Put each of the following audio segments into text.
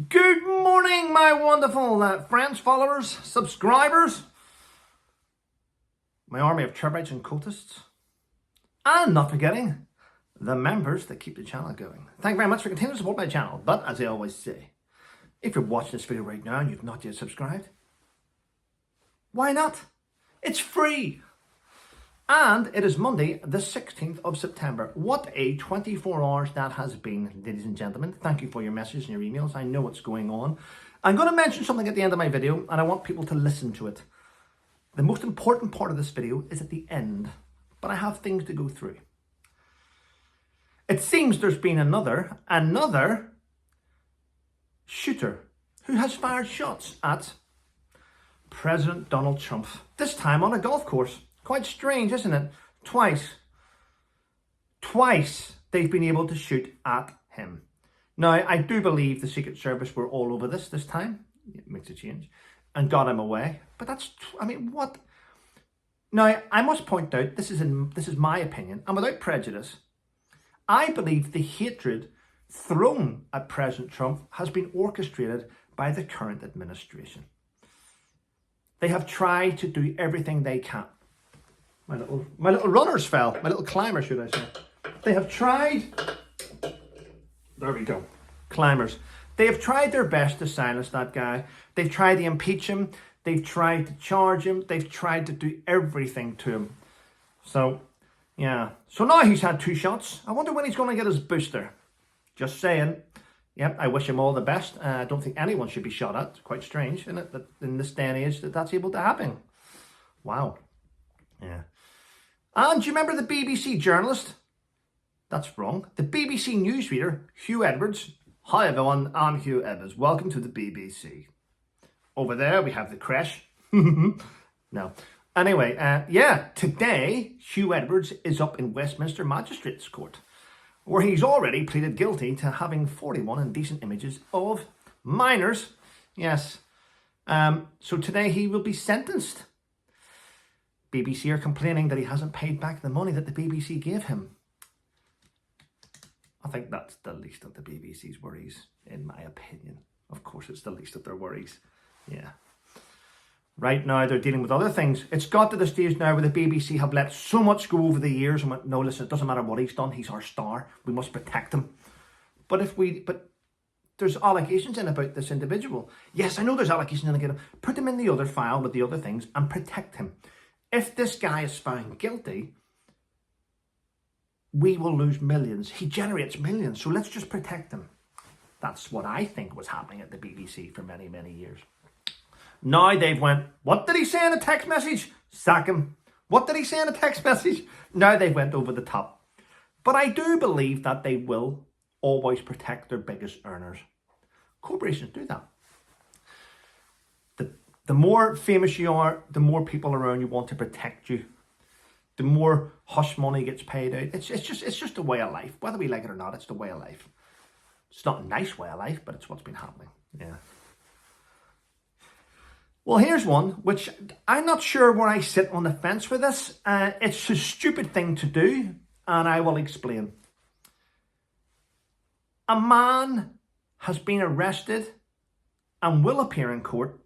Good morning, my wonderful friends, followers, subscribers, my army of Trevites and cultists, and not forgetting the members that keep the channel going. Thank you very much for continuing to support my channel. But as I always say, if you're watching this video right now and you've not yet subscribed, why not? It's free. And it is Monday, the 16th of September. What a 24 hours that has been, ladies and gentlemen. Thank you for your messages and your emails. I know what's going on. I'm going to mention something at the end of my video, and I want people to listen to it. The most important part of this video is at the end, but I have things to go through. It seems there's been another shooter who has fired shots at President Donald Trump, this time on a golf course. Quite strange, isn't it? Twice they've been able to shoot at him. Now, I do believe the Secret Service were all over this time. It makes a change. And got him away. But that's, I mean, what? Now, I must point out, this is my opinion, and without prejudice, I believe the hatred thrown at President Trump has been orchestrated by the current administration. They have tried to do everything they can. My little runners fell. My little climbers, should I say. They have tried... There we go. Climbers. They have tried their best to silence that guy. They've tried to impeach him. They've tried to charge him. They've tried to do everything to him. So, yeah. So now he's had 2 shots. I wonder when he's going to get his booster. Just saying. Yep, I wish him all the best. I don't think anyone should be shot at. It's quite strange, isn't it? That in this day and age that's able to happen. Wow. Yeah. And do you remember the BBC journalist? That's wrong. The BBC newsreader, Hugh Edwards. Hi everyone, I'm Hugh Edwards. Welcome to the BBC. Over there we have the creche. No. Anyway, today Hugh Edwards is up in Westminster Magistrates Court, where he's already pleaded guilty to having 41 indecent images of minors. Yes. So today he will be sentenced. BBC are complaining that he hasn't paid back the money that the BBC gave him. I think that's the least of the BBC's worries, in my opinion. Of course, it's the least of their worries. Yeah. Right now, they're dealing with other things. It's got to the stage now where the BBC have let so much go over the years and went, no, listen, it doesn't matter what he's done. He's our star. We must protect him. But there's allegations in about this individual. Yes, I know there's allegations in against him. Put him in the other file with the other things and protect him. If this guy is found guilty, we will lose millions. He generates millions, so let's just protect him. That's what I think was happening at the BBC for many, many years. Now they've went, what did he say in a text message? Sack him. What did he say in a text message? Now they've went over the top. But I do believe that they will always protect their biggest earners. Corporations do that. The more famous you are, the more people around you want to protect you. The more hush money gets paid out. It's just a way of life. Whether we like it or not, it's the way of life. It's not a nice way of life, but it's what's been happening. Yeah. Well, here's one, which I'm not sure where I sit on the fence with this. It's a stupid thing to do, and I will explain. A man has been arrested and will appear in court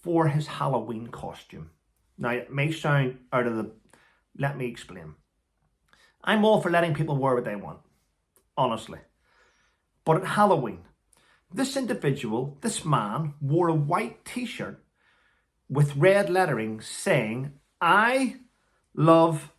for his Halloween costume. Now, it may sound out of the... Let me explain. I'm all for letting people wear what they want, honestly. But at Halloween, this individual, this man, wore a white t-shirt with red lettering saying, I love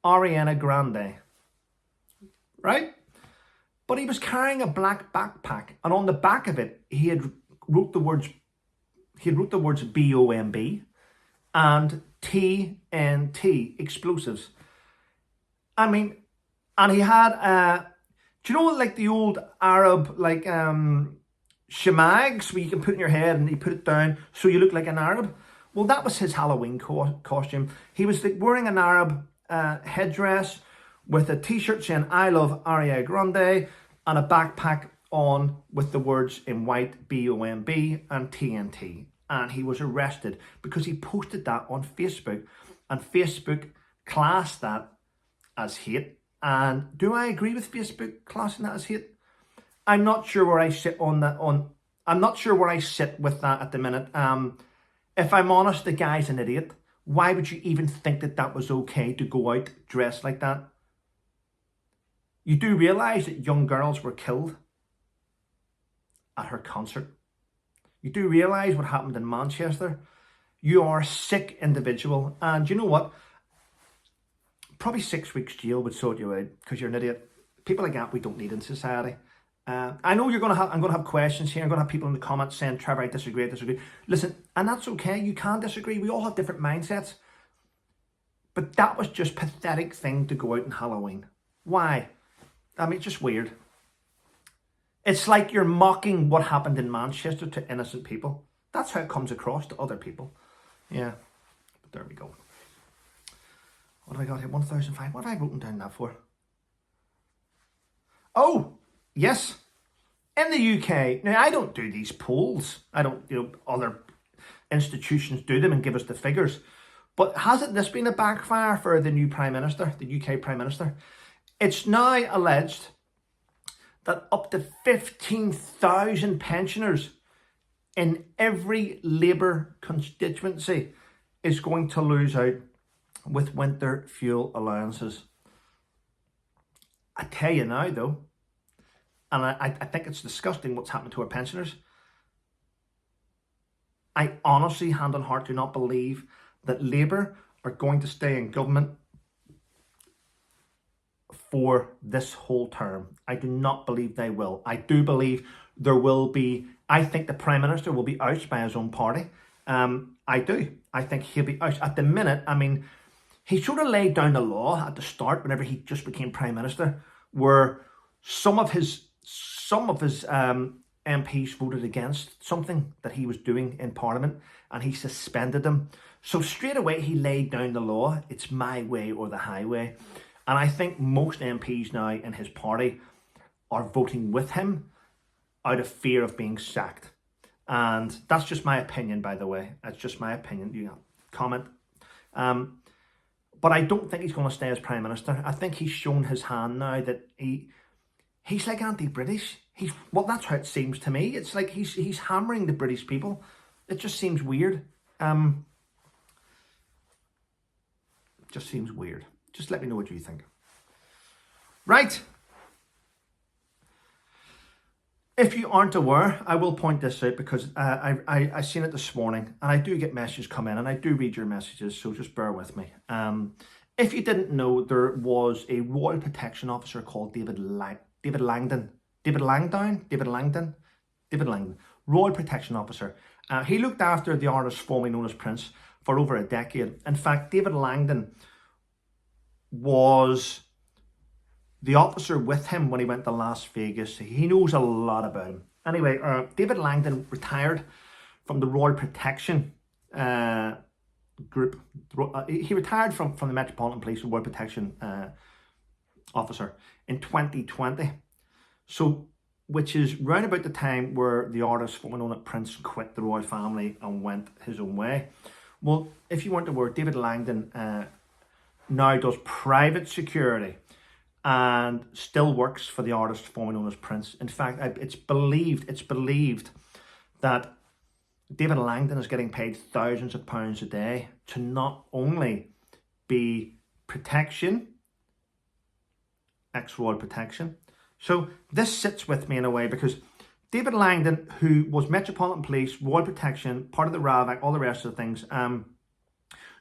Ariana Grande. Right? But he was carrying a black backpack, and on the back of it, he had wrote the words BOMB and TNT, explosives. I mean, and he had, do you know like the old Arab, like, shamags where you can put in your head and you put it down so you look like an Arab? Well, that was his Halloween costume. He was like wearing an Arab headdress with a t-shirt saying, I love Ariana Grande, and a backpack on with the words in white, BOMB and TNT. And he was arrested because he posted that on Facebook, and Facebook classed that as hate. And do I agree with Facebook classing that as hate? I'm not sure where I sit on that. I'm not sure where I sit with that at the minute. If I'm honest, the guy's an idiot. Why would you even think that that was okay to go out dressed like that? You do realise that young girls were killed at her concert. You do realise what happened in Manchester. You are a sick individual, and you know what? Probably 6 weeks jail would sort you out because you're an idiot. People like that we don't need in society. I know I'm going to have questions here. I'm going to have people in the comments saying, Trevor, I disagree, I disagree. Listen, and that's okay. You can disagree. We all have different mindsets. But that was just a pathetic thing to go out on Halloween. Why? I mean, it's just weird. It's like you're mocking what happened in Manchester to innocent people. That's how it comes across to other people. Yeah, but there we go. What have I got here? 1005. What have I written down that for? Oh, yes. In the UK, now I don't do these polls. I don't, other institutions do them and give us the figures. But hasn't this been a backfire for the new Prime Minister, the UK Prime Minister? It's now alleged that up to 15,000 pensioners in every Labour constituency is going to lose out with winter fuel allowances. I tell you now though, and I think it's disgusting what's happened to our pensioners. I honestly, hand on heart, do not believe that Labour are going to stay in government for this whole term. I do not believe they will. I do believe there will be, I think the Prime Minister will be ousted by his own party. I do. I think he'll be ousted. At the minute, I mean, he sort of laid down the law at the start whenever he just became Prime Minister, where some of his MPs voted against something that he was doing in Parliament and he suspended them. So straight away he laid down the law. It's my way or the highway. And I think most MPs now in his party are voting with him out of fear of being sacked. And that's just my opinion, by the way. That's just my opinion. You know, comment. But I don't think he's going to stay as Prime Minister. I think he's shown his hand now that he's like anti-British. Well, that's how it seems to me. It's like he's hammering the British people. It just seems weird. Just seems weird. Just let me know what you think. Right. If you aren't aware, I will point this out because I seen it this morning and I do get messages come in and I do read your messages, so just bear with me. If you didn't know, there was a Royal Protection Officer called David Langdon, Royal Protection Officer. He looked after the artist formerly known as Prince for over a decade. In fact, David Langdon was the officer with him when he went to Las Vegas. He knows a lot about him. Anyway, David Langdon retired from the Royal Protection group. He retired from the Metropolitan Police Royal Protection officer in 2020. So, which is round about the time where the artist formerly known as Prince quit the royal family and went his own way. Well, if you weren't aware, David Langdon now does private security and still works for the artist formerly known as Prince. In fact, it's believed that David Langdon is getting paid thousands of pounds a day to not only be protection, ex-royal protection. So this sits with me in a way because David Langdon, who was Metropolitan Police, Royal Protection, part of the RAVAC, all the rest of the things,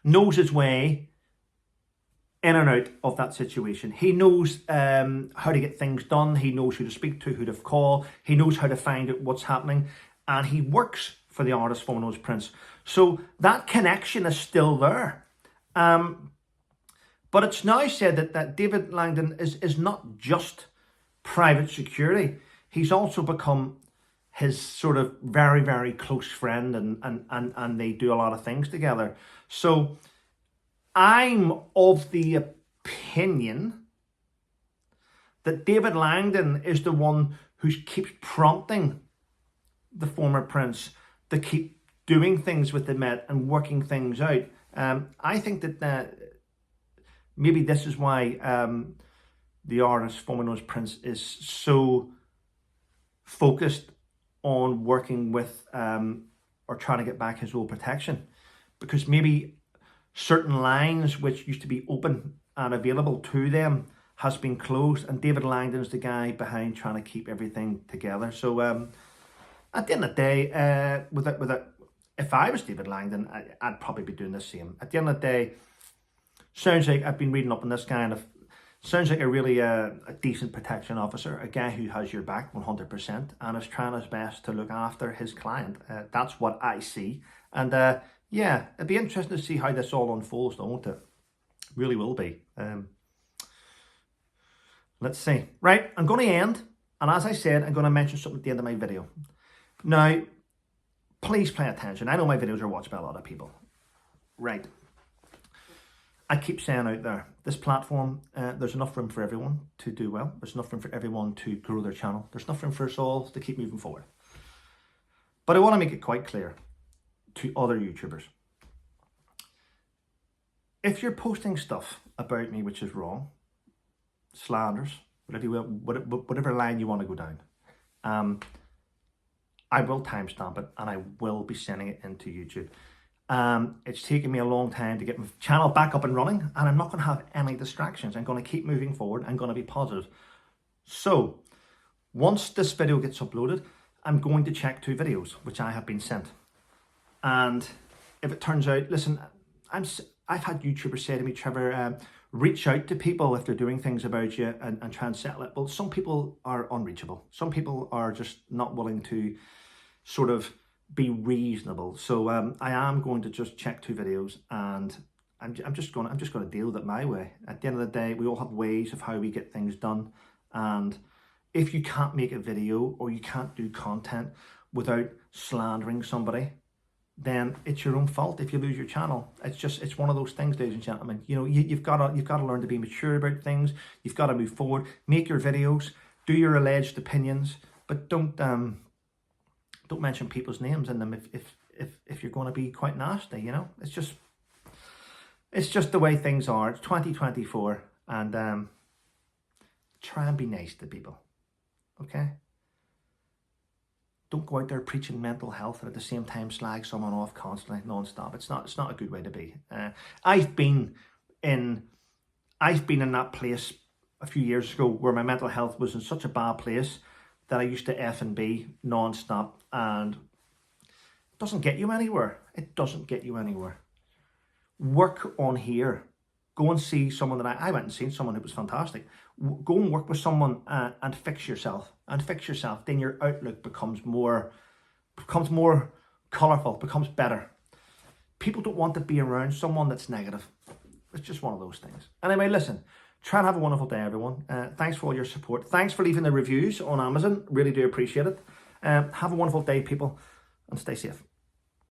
knows his way in and out of that situation. He knows how to get things done. He knows who to speak to, who to call. He knows how to find out what's happening. And he works for the artist formerly known as Prince. So that connection is still there. But it's now said that David Langdon is not just private security. He's also become his sort of very, very close friend and they do a lot of things together. So I'm of the opinion that David Langdon is the one who keeps prompting the former Prince to keep doing things with the Met and working things out. I think that maybe this is why the artist formerly known as Prince is so focused on working with or trying to get back his old protection, because maybe certain lines which used to be open and available to them has been closed, and David Langdon's the guy behind trying to keep everything together. So at the end of the day, if I was David Langdon, I'd probably be doing the same. At the end of the day, sounds like I've been reading up on this guy, and sounds like a really a decent protection officer, a guy who has your back 100% and is trying his best to look after his client. That's what I see. And yeah, it'd be interesting to see how this all unfolds, won't it? Really will be. Let's see. Right, I'm going to end. And as I said, I'm going to mention something at the end of my video. Now, please pay attention. I know my videos are watched by a lot of people. Right. I keep saying out there, this platform, there's enough room for everyone to do well. There's enough room for everyone to grow their channel. There's enough room for us all to keep moving forward. But I want to make it quite clear to other YouTubers. If you're posting stuff about me which is wrong, slanders, whatever line you want to go down, I will timestamp it and I will be sending it into YouTube. It's taken me a long time to get my channel back up and running, and I'm not going to have any distractions. I'm going to keep moving forward. I'm going to be positive. So once this video gets uploaded, I'm going to check 2 videos which I have been sent. And if it turns out, listen, I've had YouTubers say to me, Trevor, reach out to people if they're doing things about you and try and settle it. Well, some people are unreachable. Some people are just not willing to sort of be reasonable. So I am going to just check 2 videos, and I'm just going to deal with it my way. At the end of the day, we all have ways of how we get things done, and if you can't make a video or you can't do content without slandering somebody, then it's your own fault if you lose your channel. It's one of those things, ladies and gentlemen. You know, you've got to learn to be mature about things. You've got to move forward, make your videos, do your alleged opinions, but don't mention people's names in them if you're going to be quite nasty. You know, it's just the way things are. It's 2024, and try and be nice to people, okay? Don't go out there preaching mental health and at the same time slag someone off constantly, non-stop. It's not a good way to be. I've been in that place a few years ago where my mental health was in such a bad place that I used to F and B non-stop, and it doesn't get you anywhere. It doesn't get you anywhere. Work on here. Go and see someone that I went and seen someone who was fantastic. Go and work with someone and fix yourself. Then your outlook becomes more colourful, becomes better. People don't want to be around someone that's negative. It's just one of those things. Anyway, listen, try and have a wonderful day, everyone. Thanks for all your support. Thanks for leaving the reviews on Amazon. Really do appreciate it. Have a wonderful day, people, and stay safe.